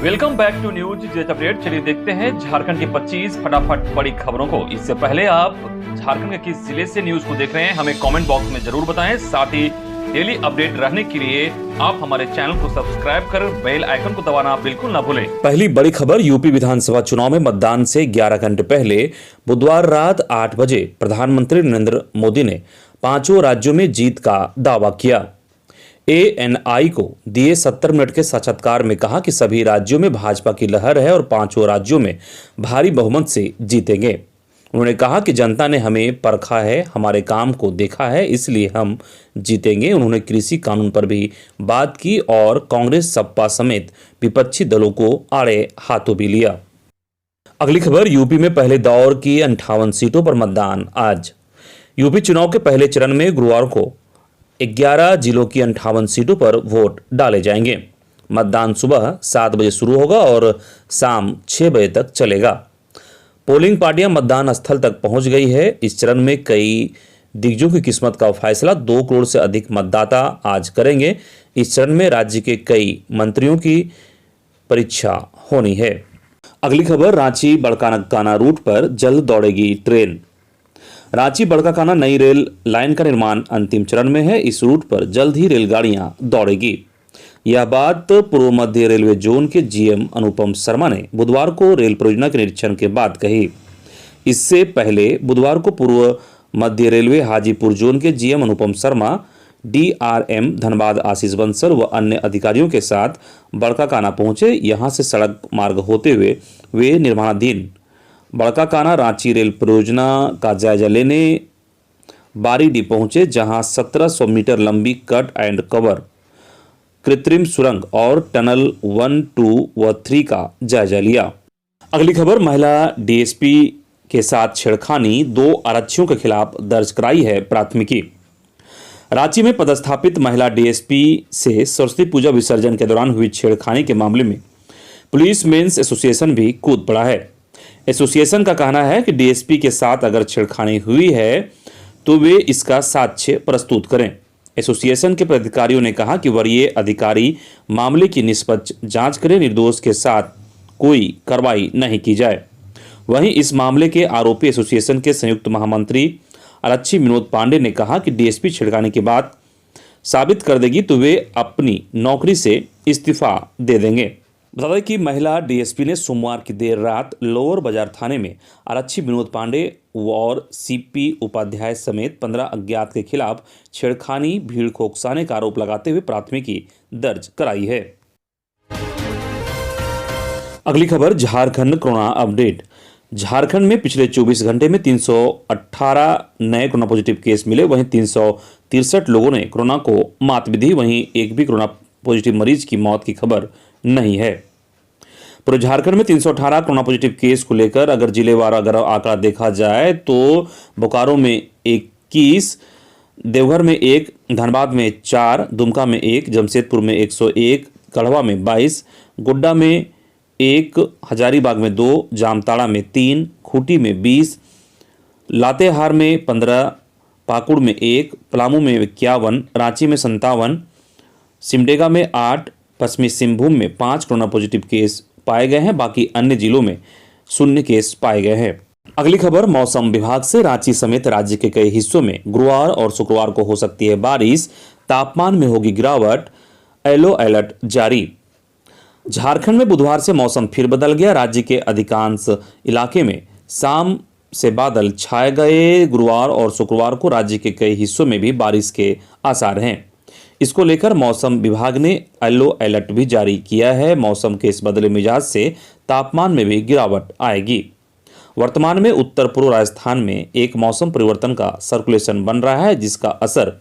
Welcome back to News Jet update. चलिए देखते हैं झारखंड की 25 फटाफट बड़ी खबरों को। इससे पहले आप झारखंड के किस जिले से न्यूज को देख रहे हैं हमें कमेंट बॉक्स में जरूर बताएं। साथ ही डेली अपडेट रहने के लिए आप हमारे चैनल को सब्सक्राइब कर बेल आइकन को दबाना बिल्कुल ना भूलें। पहली बड़ी खबर, यूपी विधानसभा चुनाव में मतदान से 11 घंटे पहले बुधवार रात 8 बजे प्रधानमंत्री नरेंद्र मोदी ने 5 राज्यों में जीत का दावा किया। ANI को दिए 70 मिनट के साक्षात्कार में कहा कि सभी राज्यों में भाजपा की लहर है और 5 राज्यों में भारी बहुमत से जीतेंगे। उन्होंने कहा कि जनता ने हमें परखा है, हमारे काम को देखा है, इसलिए हम जीतेंगे। उन्होंने कृषि कानून पर भी बात की और कांग्रेस, सपा समेत विपक्षी दलों को आड़े हाथों भी लिया। अगली खबर, यूपी में पहले दौर की 58 सीटों पर मतदान आज। यूपी चुनाव के पहले चरण में गुरुवार को 11 जिलों की 58 सीटों पर वोट डाले जाएंगे। मतदान सुबह 7 बजे शुरू होगा और शाम 6 बजे तक चलेगा। पोलिंग पार्टियां मतदान स्थल तक पहुंच गई है। इस चरण में कई दिग्गजों की किस्मत का फैसला 2 करोड़ से अधिक मतदाता आज करेंगे। इस चरण में राज्य के कई मंत्रियों की परीक्षा होनी है। अगली खबर, रांची बड़काकाना रूट पर जल्द दौड़ेगी ट्रेन। रांची बड़काकाना नई रेल लाइन का निर्माण अंतिम चरण में है। इस रूट पर जल्द ही रेलगाड़ियां दौड़ेगी। यह बात पूर्व मध्य रेलवे जोन के GM अनुपम शर्मा ने बुधवार को रेल परियोजना के निरीक्षण के बाद कही। इससे पहले बुधवार को पूर्व मध्य रेलवे हाजीपुर जोन के GM अनुपम शर्मा, DRM धनबाद आशीष बंसल व अन्य अधिकारियों के साथ बड़काकाना पहुंचे। यहां से सड़क मार्ग होते हुए वे निर्माणाधीन बड़काकाना रांची रेल परियोजना का जायजा लेने बारीडीह पहुंचे, जहां 1700 मीटर लंबी कट एंड कवर कृत्रिम सुरंग और टनल 1, 2 व 3 का जायजा लिया। अगली खबर, महिला DSP के साथ छेड़खानी, 2 आरक्षियों के खिलाफ दर्ज कराई है प्राथमिकी। रांची में पदस्थापित महिला DSP से सरस्वती पूजा विसर्जन के दौरान हुई छेड़खानी के मामले में पुलिस मेंस एसोसिएशन भी कूद पड़ा है। एसोसिएशन का कहना है कि DSP के साथ अगर छेड़खानी हुई है तो वे इसका साक्ष्य प्रस्तुत करें। एसोसिएशन के पदाधिकारियों ने कहा कि वरीय अधिकारी मामले की निष्पक्ष जांच करें, निर्दोष के साथ कोई कार्रवाई नहीं की जाए। वहीं इस मामले के आरोपी एसोसिएशन के संयुक्त महामंत्री आरक्षी विनोद पांडे ने कहा कि DSP छेड़खानी के बाद साबित कर देगी तो वे अपनी नौकरी से इस्तीफा दे देंगे। बता दें कि महिला DSP ने सोमवार की देर रात लोअर बाजार थाने में आरक्षी विनोद पांडे और CP उपाध्याय समेत 15 अज्ञात के खिलाफ छेड़खानी, भीड़ को उकसाने का आरोप लगाते हुए प्राथमिकी दर्ज कराई है। अगली खबर, झारखंड कोरोना अपडेट। झारखंड में पिछले 24 घंटे में 318 नए कोरोना पॉजिटिव केस मिले। वहीं 363 लोगों ने कोरोना को मात भी दी। वहीं एक भी कोरोना पॉजिटिव मरीज की मौत की खबर नहीं है। पूरे झारखंड में 318 कोरोना पॉजिटिव केस को लेकर अगर जिलेवार अगर आंकड़ा देखा जाए तो बोकारो में 21, देवघर में 1, धनबाद में 4, दुमका में 1, जमशेदपुर में 101, गढ़वा में 22, गोड्डा में 1, हजारीबाग में 2, जामताड़ा में 3, खूंटी में 20, लातेहार में 15, पाकुड़ में 1, पलामू में 51, रांची में 57, सिमडेगा में 8, पश्चिमी सिंहभूम में 5 कोरोना पॉजिटिव केस पाए गए हैं। बाकी अन्य जिलों में 0 केस पाए गए हैं। अगली खबर, मौसम विभाग से। रांची समेत राज्य के कई हिस्सों में गुरुवार और शुक्रवार को हो सकती है बारिश, तापमान में होगी गिरावट, येलो अलर्ट जारी। झारखंड में बुधवार से मौसम फिर बदल गया। राज्य के अधिकांश इलाके में शाम से बादल छाए गए। गुरुवार और शुक्रवार को राज्य के कई हिस्सों में भी बारिश के आसार हैं। इसको लेकर मौसम विभाग ने येलो अलर्ट भी जारी किया है। मौसम के इस बदले मिजाज से तापमान में भी गिरावट आएगी। वर्तमान में उत्तर पूर्व राजस्थान में एक मौसम परिवर्तन का सर्कुलेशन बन रहा है, जिसका असर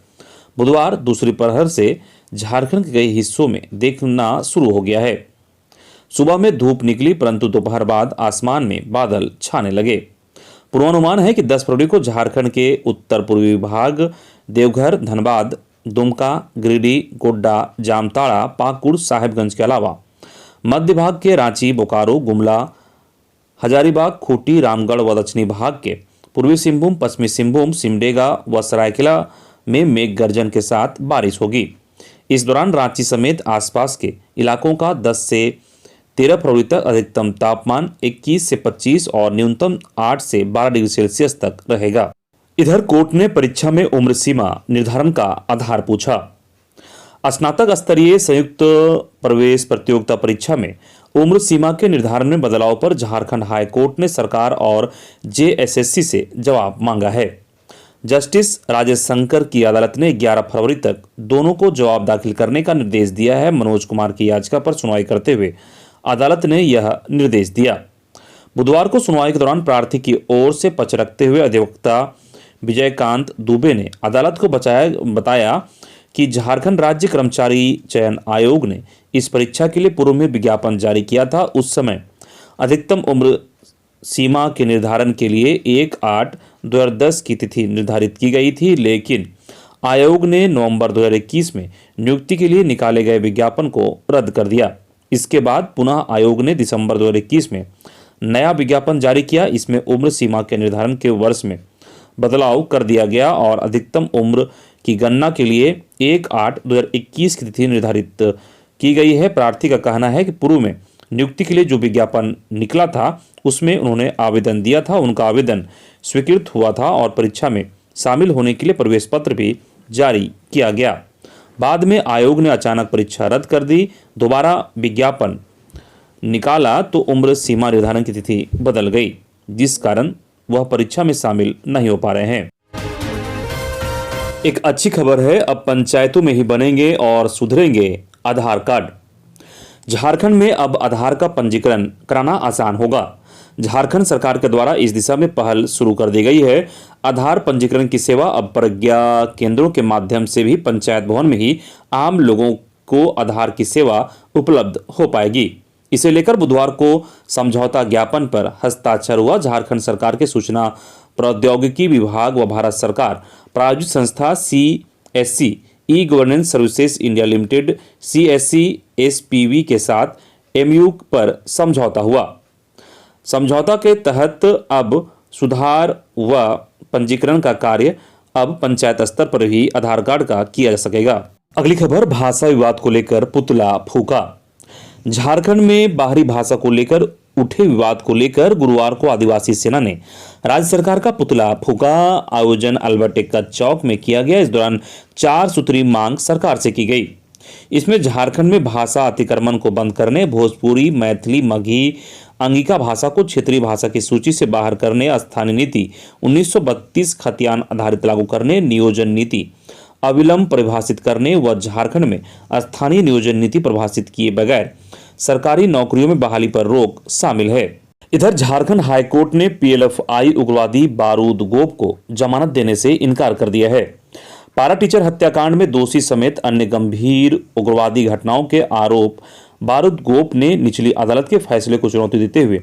बुधवार दूसरी पहर से झारखंड के कई हिस्सों में देखना शुरू हो गया है। सुबह में धूप निकली, परंतु दोपहर बाद आसमान में बादल छाने लगे। पूर्वानुमान है कि 10 फरवरी को झारखंड के उत्तर पूर्वी भाग, देवघर, धनबाद, दुमका, गिरिडीह, गोड्डा, जामताड़ा, पाकुड़, साहेबगंज के अलावा मध्य भाग के रांची, बोकारो, गुमला, हजारीबाग, खूंटी, रामगढ़ व दक्षिणी भाग के पूर्वी सिंहभूम, पश्चिमी सिंहभूम, सिमडेगा व सरायकेला में मेघ गर्जन के साथ बारिश होगी। इस दौरान रांची समेत आसपास के इलाकों का 10 से 13 फरवरी तक अधिकतम तापमान 21 से 25 और न्यूनतम 8 से 12 डिग्री सेल्सियस तक रहेगा। इधर कोर्ट ने परीक्षा में उम्र सीमा निर्धारण का आधार पूछा। स्नातक स्तरीय संयुक्त प्रवेश प्रतियोगिता परीक्षा में उम्र सीमा के निर्धारण में बदलाव पर झारखंड हाई कोर्ट ने सरकार और जेएसएससी से जवाब मांगा है। जस्टिस राजेश शंकर की अदालत ने 11 फरवरी तक दोनों को जवाब दाखिल करने का निर्देश दिया है। मनोज कुमार की याचिका पर सुनवाई करते हुए अदालत ने यह निर्देश दिया। बुधवार को सुनवाई के दौरान प्रार्थी की ओर से पक्ष रखते हुए अधिवक्ता विजयकांत दुबे ने अदालत को बताया कि झारखंड राज्य कर्मचारी चयन आयोग ने इस परीक्षा के लिए पूर्व में विज्ञापन जारी किया था। उस समय अधिकतम उम्र सीमा के निर्धारण के लिए 1/8/2010 की तिथि निर्धारित की गई थी, लेकिन आयोग ने नवंबर 2021 में नियुक्ति के लिए निकाले गए विज्ञापन को रद्द कर दिया। इसके बाद पुनः आयोग ने दिसंबर 2021 में नया विज्ञापन जारी किया। इसमें उम्र सीमा के निर्धारण के वर्ष में बदलाव कर दिया गया और अधिकतम उम्र की गणना के लिए 1/8/2021 की तिथि निर्धारित की गई है। प्रार्थी का कहना है कि पूर्व में नियुक्ति के लिए जो विज्ञापन निकला था उसमें उन्होंने आवेदन दिया था, उनका आवेदन स्वीकृत हुआ था और परीक्षा में शामिल होने के लिए प्रवेश पत्र भी जारी किया गया। बाद में आयोग ने अचानक परीक्षा रद्द कर दी। दोबारा विज्ञापन निकाला तो उम्र सीमा निर्धारण की तिथि बदल गई, जिस कारण वह परीक्षा में शामिल नहीं हो पा रहे हैं। एक अच्छी खबर है, अब पंचायतों में ही बनेंगे और सुधरेंगे आधार कार्ड। झारखंड में अब आधार का पंजीकरण कराना आसान होगा। झारखंड सरकार के द्वारा इस दिशा में पहल शुरू कर दी गई है। आधार पंजीकरण की सेवा अब प्रज्ञा केंद्रों के माध्यम से भी पंचायत भवन में ही आम लोगों को आधार की सेवा उपलब्ध हो पाएगी। इसे लेकर बुधवार को समझौता ज्ञापन पर हस्ताक्षर हुआ। झारखंड सरकार के सूचना प्रौद्योगिकी विभाग व भारत सरकार प्रायोजित संस्था CSC e governance services India limited CSC SPV के साथ MOU पर समझौता हुआ। समझौता के तहत अब सुधार व पंजीकरण का कार्य अब पंचायत स्तर पर ही आधार कार्ड का किया जा सकेगा। अगली खबर, भाषा विवाद को लेकर पुतला फूका। झारखंड में बाहरी भाषा को लेकर उठे विवाद को लेकर गुरुवार को आदिवासी सेना ने राज्य सरकार का पुतला फूका। आयोजन अल्बर्ट एक्का चौक में किया गया। इस दौरान 4 सूत्री मांग सरकार से की गई। इसमें झारखंड में भाषा अतिक्रमण को बंद करने, भोजपुरी, मैथिली, मगही, अंगिका भाषा को क्षेत्रीय भाषा की सूची से बाहर करने, स्थानीय नीति 1932 खतियान आधारित लागू करने, नियोजन नीति अविलंब परिभाषित करने व झारखंड में स्थानीय नियोजन नीति परिभाषित किए बगैर सरकारी नौकरियों में बहाली पर रोक शामिल है। इधर झारखंड हाईकोर्ट ने PLFI उग्रवादी बारूद गोप को जमानत देने से इनकार कर दिया है। पारा टीचर हत्याकांड में दोषी समेत अन्य गंभीर उग्रवादी घटनाओं के आरोप बारूद गोप ने निचली अदालत के फैसले को चुनौती देते हुए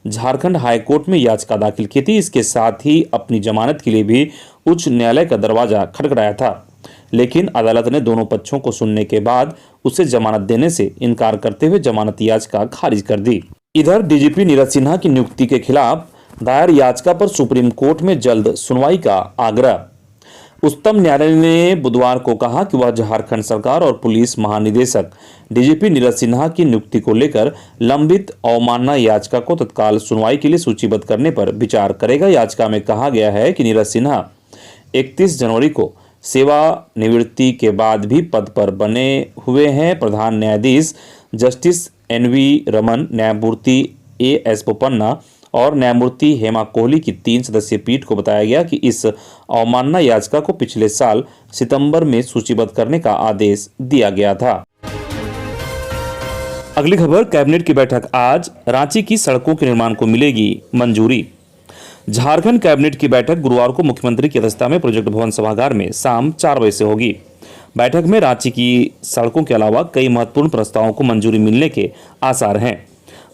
झारखंड हाईकोर्ट में याचिका दाखिल की थी। इसके साथ ही अपनी जमानत के लिए भी उच्च न्यायालय का दरवाजा खटखटाया था, लेकिन अदालत ने दोनों पक्षों को सुनने के बाद उसे जमानत देने से इनकार करते हुए जमानत याचिका खारिज कर दी। इधर DGP नीरज सिन्हा की नियुक्ति के खिलाफ दायर याचिका पर सुप्रीम कोर्ट में जल्द सुनवाई का आग्रह। उच्चतम न्यायालय ने बुधवार को कहा कि वह झारखंड सरकार और पुलिस महानिदेशक DGP नीरज सिन्हा की नियुक्ति को लेकर लंबित अवमानना याचिका को तत्काल सुनवाई के लिए सूचीबद्ध करने पर विचार करेगा। याचिका में कहा गया है कि नीरज सिन्हा 31 जनवरी को सेवानिवृत्ति के बाद भी पद पर बने हुए हैं। प्रधान न्यायाधीश जस्टिस NV रमन, न्यायमूर्ति AS बोपन्ना और न्यायमूर्ति हेमा कोहली की 3 सदस्यीय पीठ को बताया गया कि इस अवमानना याचिका को पिछले साल सितंबर में सूचीबद्ध करने का आदेश दिया गया था। अगली खबर, कैबिनेट की बैठक आज, रांची की सड़कों के निर्माण को मिलेगी मंजूरी। झारखंड कैबिनेट की बैठक गुरुवार को मुख्यमंत्री की अध्यक्षता में प्रोजेक्ट भवन सभागार में शाम 4 बजे से होगी। बैठक में रांची की सड़कों के अलावा कई महत्वपूर्ण प्रस्तावों को मंजूरी मिलने के आसार हैं।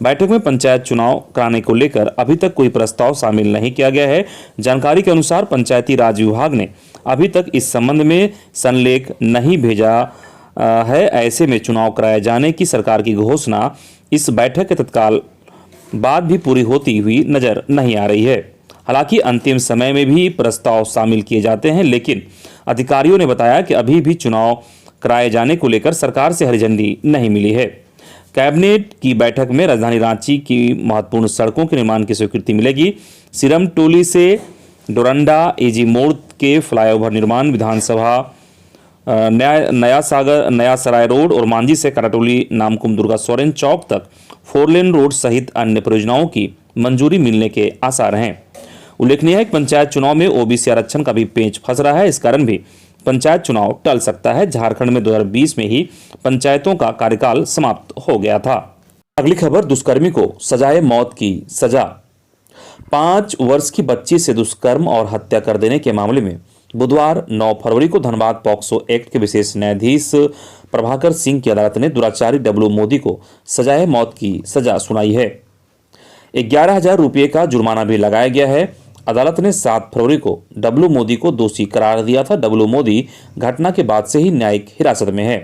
बैठक में पंचायत चुनाव कराने को लेकर अभी तक कोई प्रस्ताव शामिल नहीं किया गया है। जानकारी के अनुसार पंचायती राज विभाग ने अभी तक इस संबंध में संलेख नहीं भेजा है। ऐसे में चुनाव कराए जाने की सरकार की घोषणा इस बैठक के तत्काल बाद भी पूरी होती हुई नजर नहीं आ रही है। हालांकि अंतिम समय में भी प्रस्ताव शामिल किए जाते हैं, लेकिन अधिकारियों ने बताया कि अभी भी चुनाव कराए जाने को लेकर सरकार से हरी झंडी नहीं मिली है। कैबिनेट की बैठक में राजधानी रांची की महत्वपूर्ण सड़कों के निर्माण की स्वीकृति मिलेगी। सिरम टोली से डोरंडा एजी मोड़ के फ्लाईओवर निर्माण, विधानसभा नया सराय रोड और मांझी से कराटोली नामकुम दुर्गा सोरेन चौक तक 4 लेन रोड सहित अन्य परियोजनाओं की मंजूरी मिलने के आसार हैं। उल्लेखनीय है कि पंचायत चुनाव में ओबीसी आरक्षण का भी पेंच फंस रहा है। इस कारण भी पंचायत चुनाव टल सकता है। झारखंड में 2020 में ही पंचायतों का कार्यकाल समाप्त हो गया था। अगली खबर, दुष्कर्मी को सजाए मौत की सजा। 5 वर्ष की बच्ची से दुष्कर्म और हत्या कर देने के मामले में बुधवार 9 फरवरी को धनबाद पॉक्सो एक्ट के विशेष न्यायाधीश प्रभाकर सिंह की अदालत ने दुराचारी डब्लू मोदी को सजाए मौत की सजा सुनाई है। 11,000 रुपये का जुर्माना भी लगाया गया है। अदालत ने 7 फरवरी को डब्लू मोदी को दोषी करार दिया था। डब्लू मोदी घटना के बाद से ही न्यायिक हिरासत में है।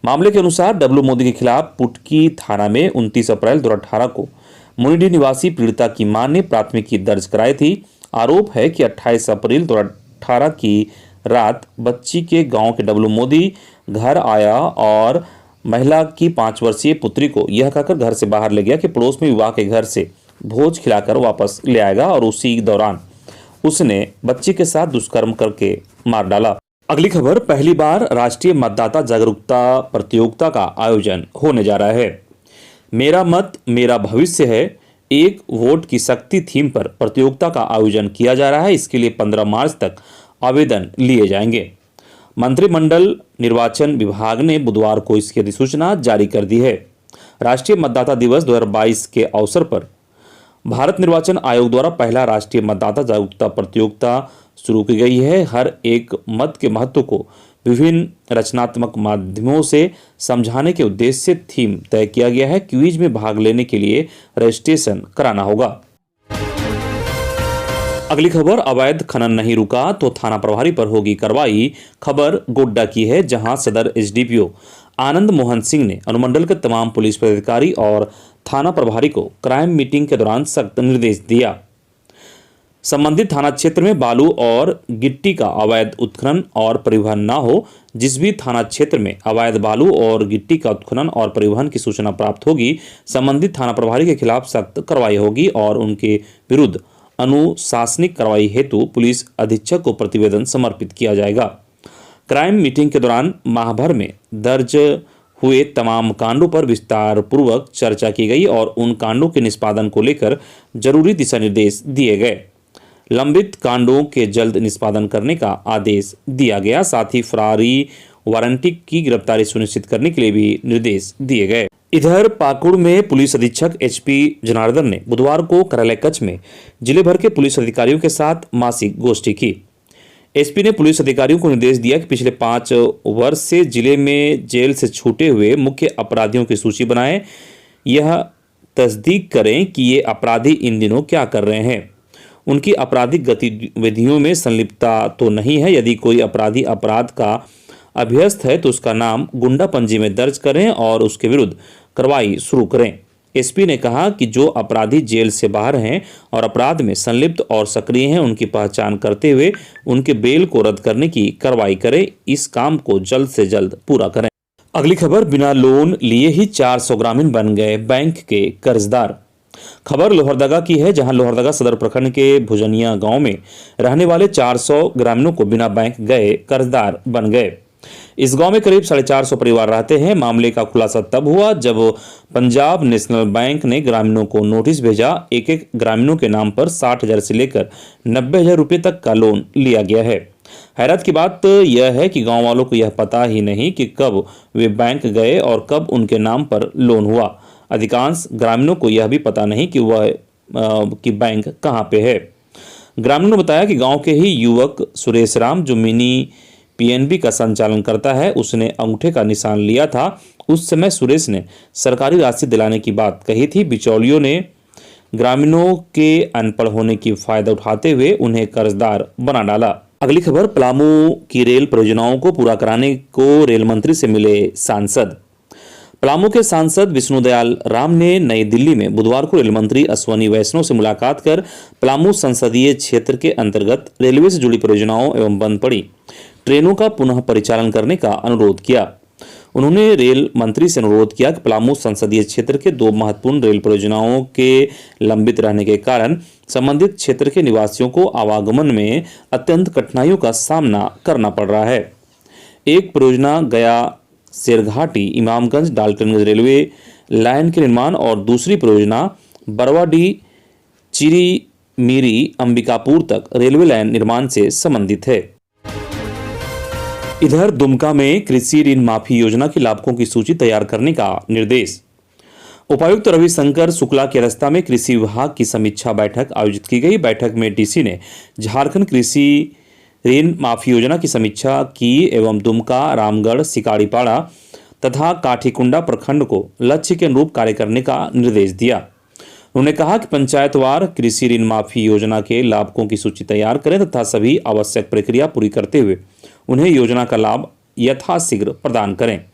मामले के अनुसार डब्लू मोदी के खिलाफ पुटकी थाना में 29 अप्रैल 2018 को मुनिडी निवासी पीड़िता की मां ने प्राथमिकी दर्ज कराई थी। आरोप है कि 28 अप्रैल 2018 की रात बच्ची के गांव के डब्लू मोदी घर आया और महिला की 5 वर्षीय पुत्री को यह कहकर घर से बाहर ले गया कि पड़ोस में विवाह के घर से भोज खिलाकर वापस ले आएगा और उसी दौरान उसने बच्ची के साथ दुष्कर्म करके मार डाला। अगली खबर, पहली बार राष्ट्रीय मतदाता जागरूकता प्रतियोगिता का आयोजन होने जा रहा है। मेरा मत मेरा भविष्य है, एक वोट की शक्ति थीम पर प्रतियोगिता का आयोजन किया जा रहा है। इसके लिए 15 मार्च तक आवेदन लिए जाएंगे। मंत्रिमंडल निर्वाचन विभाग ने बुधवार को इसकी अधिसूचना जारी कर दी है। राष्ट्रीय मतदाता दिवस 2022 के अवसर पर भारत निर्वाचन आयोग द्वारा पहला राष्ट्रीय मतदाता जागरूकता प्रतियोगिता शुरू की गई है। हर एक मत के महत्व को विभिन्न रचनात्मक माध्यमों से समझाने के उद्देश्य से थीम तय किया गया है। क्विज में भाग लेने के लिए रजिस्ट्रेशन कराना होगा। अगली खबर, अवैध खनन नहीं रुका तो थाना प्रभारी पर होगी कार्रवाई। खबर गोड्डा की है, जहां सदर एसडीपीओ आनंद मोहन सिंह ने अनुमंडल के तमाम पुलिस पदाधिकारी और थाना प्रभारी को क्राइम मीटिंग के दौरान सख्त निर्देश दिया। संबंधित थाना क्षेत्र में बालू और गिट्टी का अवैध उत्खनन और परिवहन न हो। जिस भी थाना क्षेत्र में अवैध बालू और गिट्टी का उत्खनन और परिवहन की सूचना प्राप्त होगी, संबंधित थाना प्रभारी के खिलाफ सख्त कार्रवाई होगी और उनके विरुद्ध अनुशासनिक कार्रवाई हेतु पुलिस अधीक्षक को प्रतिवेदन समर्पित किया जाएगा। क्राइम मीटिंग के दौरान माह भर में दर्ज हुए तमाम कांडों पर विस्तार पूर्वक चर्चा की गई और उन कांडों के निष्पादन को लेकर जरूरी दिशा निर्देश दिए गए। लंबित कांडों के जल्द निष्पादन करने का आदेश दिया गया। साथ ही फरारी वारंटी की गिरफ्तारी सुनिश्चित करने के लिए भी निर्देश दिए गए। इधर पाकुड़ में पुलिस अधीक्षक एचपी जनार्दन ने बुधवार को कार्यालय कक्ष में जिले भर के पुलिस अधिकारियों के साथ मासिक गोष्ठी की। एसपी ने पुलिस अधिकारियों को निर्देश दिया कि पिछले 5 वर्ष से जिले में जेल से छूटे हुए मुख्य अपराधियों की सूची बनाएं। यह तस्दीक करें कि ये अपराधी इन दिनों क्या कर रहे हैं, उनकी आपराधिक गतिविधियों में संलिप्तता तो नहीं है। यदि कोई अपराधी अपराध का अभ्यस्त है तो उसका नाम गुंडा पंजी में दर्ज करें और उसके विरुद्ध कार्रवाई शुरू करें। एसपी ने कहा कि जो अपराधी जेल से बाहर हैं और अपराध में संलिप्त और सक्रिय हैं, उनकी पहचान करते हुए उनके बेल को रद्द करने की कार्रवाई करें। इस काम को जल्द से जल्द पूरा करें। अगली खबर, बिना लोन लिए ही 400 ग्रामीण बन गए बैंक के कर्जदार। खबर लोहरदगा की है, जहां लोहरदगा सदर प्रखंड के भुजनिया गांव में रहने वाले 400 ग्रामीणों को बिना बैंक गए कर्जदार बन गए। इस गांव में करीब 450 परिवार रहते हैं। मामले का खुलासा तब हुआ जब पंजाब नेशनल बैंक ने ग्रामीणों को नोटिस भेजा। एक ग्रामीणों के नाम पर 60,000 से लेकर 90,000 रुपये तक का लोन लिया गया है। हैरत की बात यह है कि गांव वालों को यह पता ही नहीं कि कब वे बैंक गए और कब उनके नाम पर लोन हुआ। अधिकांश ग्रामीणों को यह भी पता नहीं कि बैंक कहां पे है। ग्रामीणों ने बताया कि गांव के ही युवक सुरेश राम, जो मिनी पीएनबी का संचालन करता है, उसने अंगूठे का निशान लिया था। उस समय सुरेश ने सरकारी राशि दिलाने की बात कही थी। बिचौलियों ने ग्रामीणों के अनपढ़ होने की फायदा उठाते हुए उन्हें कर्जदार बना डाला। अगली खबर, पलामू की रेल परियोजनाओं को पूरा कराने को रेल मंत्री से मिले सांसद। पलामू के सांसद विष्णुदयाल राम ने नई दिल्ली में बुधवार को रेल मंत्री अश्वनी वैष्णव से मुलाकात कर पलामू संसदीय क्षेत्र के अंतर्गत रेलवे से जुड़ी परियोजनाओं एवं बंद पड़ी ट्रेनों का पुनः परिचालन करने का अनुरोध किया। उन्होंने रेल मंत्री से अनुरोध किया कि पलामू संसदीय क्षेत्र के 2 महत्वपूर्ण रेल परियोजनाओं के लंबित रहने के कारण संबंधित क्षेत्र के निवासियों को आवागमन में अत्यंत कठिनाइयों का सामना करना पड़ रहा है। एक परियोजना गया शेरघाटी इमामगंज डाल्टनगंज रेलवे लाइन के निर्माण और दूसरी परियोजना बरवाडीह चिरी मीरी अंबिकापुर तक रेलवे लाइन निर्माण से संबंधित है। इधर दुमका में कृषि ऋण माफी योजना के लाभुकों की सूची तैयार करने का निर्देश। उपायुक्त रविशंकर शुक्ला की अध्यक्षता में कृषि विभाग की समीक्षा बैठक आयोजित की गई। बैठक में डीसी ने झारखंड कृषि ऋण माफी योजना की समीक्षा की एवं दुमका, रामगढ़, सिकाड़ीपाड़ा तथा काठीकुंडा प्रखंड को लक्ष्य के अनुरूप कार्य करने का निर्देश दिया। उन्होंने कहा कि पंचायतवार कृषि ऋण माफी योजना के लाभुकों की सूची तैयार करें तथा सभी आवश्यक प्रक्रिया पूरी करते हुए उन्हें योजना का लाभ यथाशीघ्र प्रदान करें।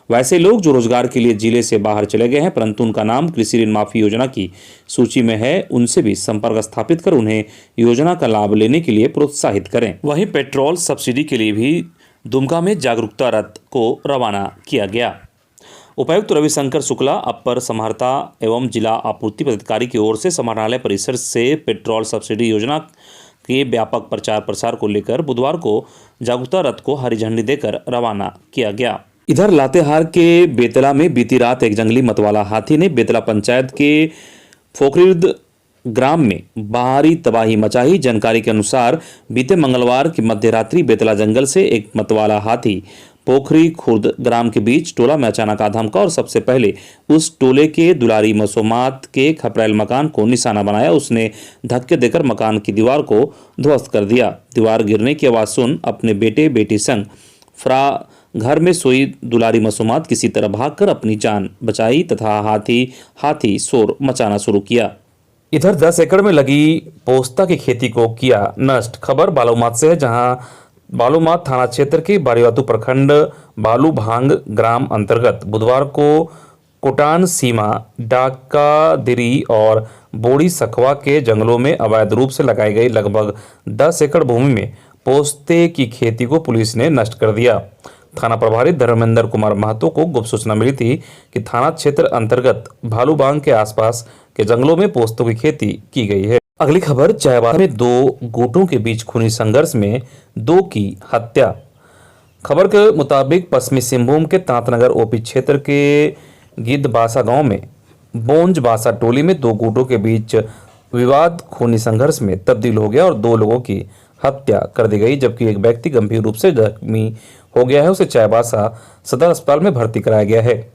वैसे लोग जो रोजगार के लिए जिले से बाहर चले गए हैं परंतु उनका नाम कृषि ऋण माफी योजना की सूची में है, उनसे भी संपर्क स्थापित कर उन्हें योजना का लाभ लेने के लिए प्रोत्साहित करें। वहीं पेट्रोल सब्सिडी के लिए भी दुमका में जागरूकता रथ को रवाना किया गया। उपायुक्त रविशंकर शुक्ला, अपर समाहर्ता एवं जिला आपूर्ति पदाधिकारी की ओर से समाहरणालय परिसर से पेट्रोल सब्सिडी योजना के व्यापक प्रचार प्रसार को लेकर बुधवार को जागरूकता रथ को हरी झंडी देकर रवाना किया गया। इधर लातेहार के बेतला में बीती रात एक जंगली मतवाला हाथी ने बेतला पंचायत के फोकरिद ग्राम में भारी तबाही मचाई। जानकारी के अनुसार बीते मंगलवार की मध्य रात्रि बेतला जंगल से एक मतवाला हाथी पोखरी खुर्द ग्राम के बीच टोला में अचानक आ धमका और सबसे पहले उस टोले के दुलारी मसोमात के खपरेल मकान को निशाना बनाया। उसने धक्के देकर मकान की दीवार को ध्वस्त कर दिया। दीवार गिरने की आवाज सुन अपने बेटे बेटी संग घर में सोई दुलारी मसोमात किसी तरह भागकर अपनी जान बचाई तथा हाथी शोर मचाना शुरू किया। इधर 10 एकड़ में लगी पोस्ता की खेती को किया नष्ट। खबर बालूमाथ से है, जहां बालूमाथ थाना क्षेत्र के बारीवातू प्रखंड बालूभांग ग्राम अंतर्गत बुधवार को कोटान सीमा, डाकादिरी और बोड़ी सखवा के जंगलों में अवैध रूप से लगाई गई लगभग 10 एकड़ भूमि में पोस्ते की खेती को पुलिस ने नष्ट कर दिया। थाना प्रभारी धर्मेंद्र कुमार महतो को गुप्त सूचना मिली थी कि थाना क्षेत्र अंतर्गत भालूबांग के आसपास के जंगलों में पोस्तों की खेती की गई है। अगली खबर, चायबासा में 2 गुटों के बीच खूनी संघर्ष में 2 की हत्या। खबर के मुताबिक पश्चिमी सिंहभूम के तांतनगर ओपी क्षेत्र के गिद्धबासा गांव में बोंजबासा टोली में 2 गुटों के बीच विवाद खूनी संघर्ष में तब्दील हो गया और 2 लोगों की हत्या कर दी गई, जबकि एक व्यक्ति गंभीर रूप से जख्मी हो गया है। उसे चायबासा सदर अस्पताल में भर्ती कराया गया है।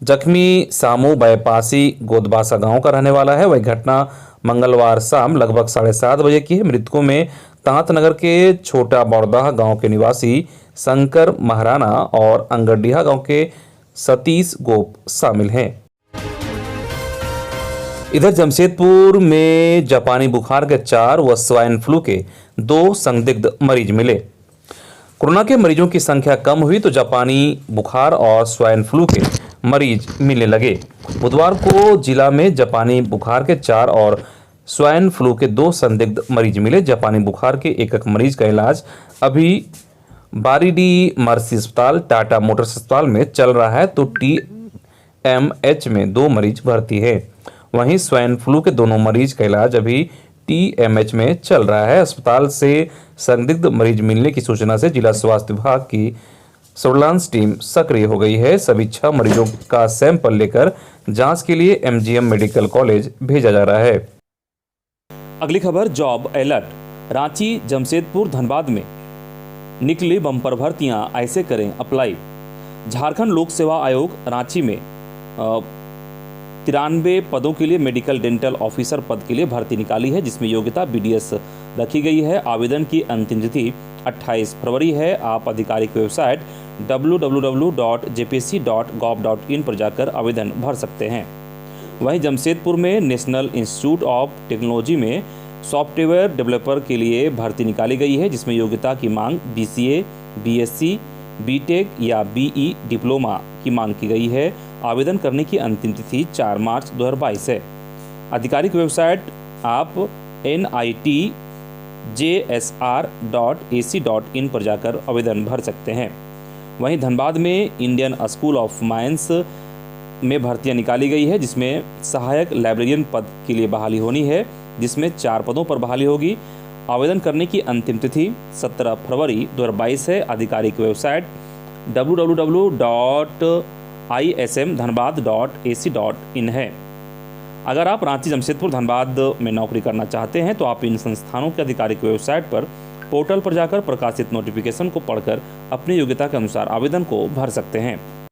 जख्मी सामू बायपासी गोदबासा गांव का रहने वाला है। वह घटना मंगलवार शाम लगभग 7:30 बजे की है। मृतकों में तांतनगर के छोटा बौड़दाह गांव के निवासी शंकर महाराणा और अंगडिया गांव के सतीश गोप शामिल हैं। इधर जमशेदपुर में जापानी बुखार के 4 व स्वाइन फ्लू के 2 संदिग्ध मरीज मिले। कोरोना के मरीजों की संख्या कम हुई तो जापानी बुखार और स्वाइन फ्लू के मरीज मिलने लगे। बुधवार को जिला में जापानी बुखार के 4 और स्वाइन फ्लू के 2 संदिग्ध मरीज मिले। जापानी बुखार के एक मरीज का इलाज अभी बारीडी मर्सी अस्पताल, टाटा मोटर्स अस्पताल में चल रहा है तो TMH में 2 मरीज भर्ती है। वहीं स्वाइन फ्लू के दोनों मरीज का इलाज अभी TMH में चल रहा है। अस्पताल से संदिग्ध मरीज मिलने की सूचना से जिला स्वास्थ्य विभाग की सर्विलांस टीम सक्रिय हो गई है। सभी 6 मरीजों का सैंपल लेकर जांच के लिए MGM मेडिकल कॉलेज भेजा जा रहा है। अगली खबर, जॉब अलर्ट। रांची, जमशेदपुर, धनबाद में निकली बम्पर भर्तियां, ऐसे करें अप्लाई। झारखंड लोक सेवा आयोग रांची में 93 पदों के लिए मेडिकल डेंटल ऑफिसर पद के लिए भर्ती निकाली है, जिसमें योग्यता BDS रखी गई है। आवेदन की अंतिम तिथि 28 फरवरी है। आप आधिकारिक वेबसाइट www.jpsc.gov.in पर जाकर आवेदन भर सकते हैं। वहीं जमशेदपुर में नेशनल इंस्टीट्यूट ऑफ टेक्नोलॉजी में सॉफ्टवेयर डेवलपर के लिए भर्ती निकाली गई है, जिसमें योग्यता की मांग BCA, BSc, BTech या BE डिप्लोमा की मांग की गई है। आवेदन करने की अंतिम तिथि 4 मार्च 2022 है। आधिकारिक वेबसाइट आप NITJSR.ac.in पर जाकर आवेदन भर सकते हैं। वहीं धनबाद में इंडियन स्कूल ऑफ माइंस में भर्तियां निकाली गई है, जिसमें सहायक लाइब्रेरियन पद के लिए बहाली होनी है, जिसमें 4 पदों पर बहाली होगी। आवेदन करने की अंतिम तिथि 17 फरवरी 2022 है। आधिकारिक वेबसाइट www.ismdhanbad.ac.in है। अगर आप रांची, जमशेदपुर, धनबाद में नौकरी करना चाहते हैं तो आप इन संस्थानों के आधिकारिक वेबसाइट पर पोर्टल पर जाकर प्रकाशित नोटिफिकेशन को पढ़कर अपनी योग्यता के अनुसार आवेदन को भर सकते हैं।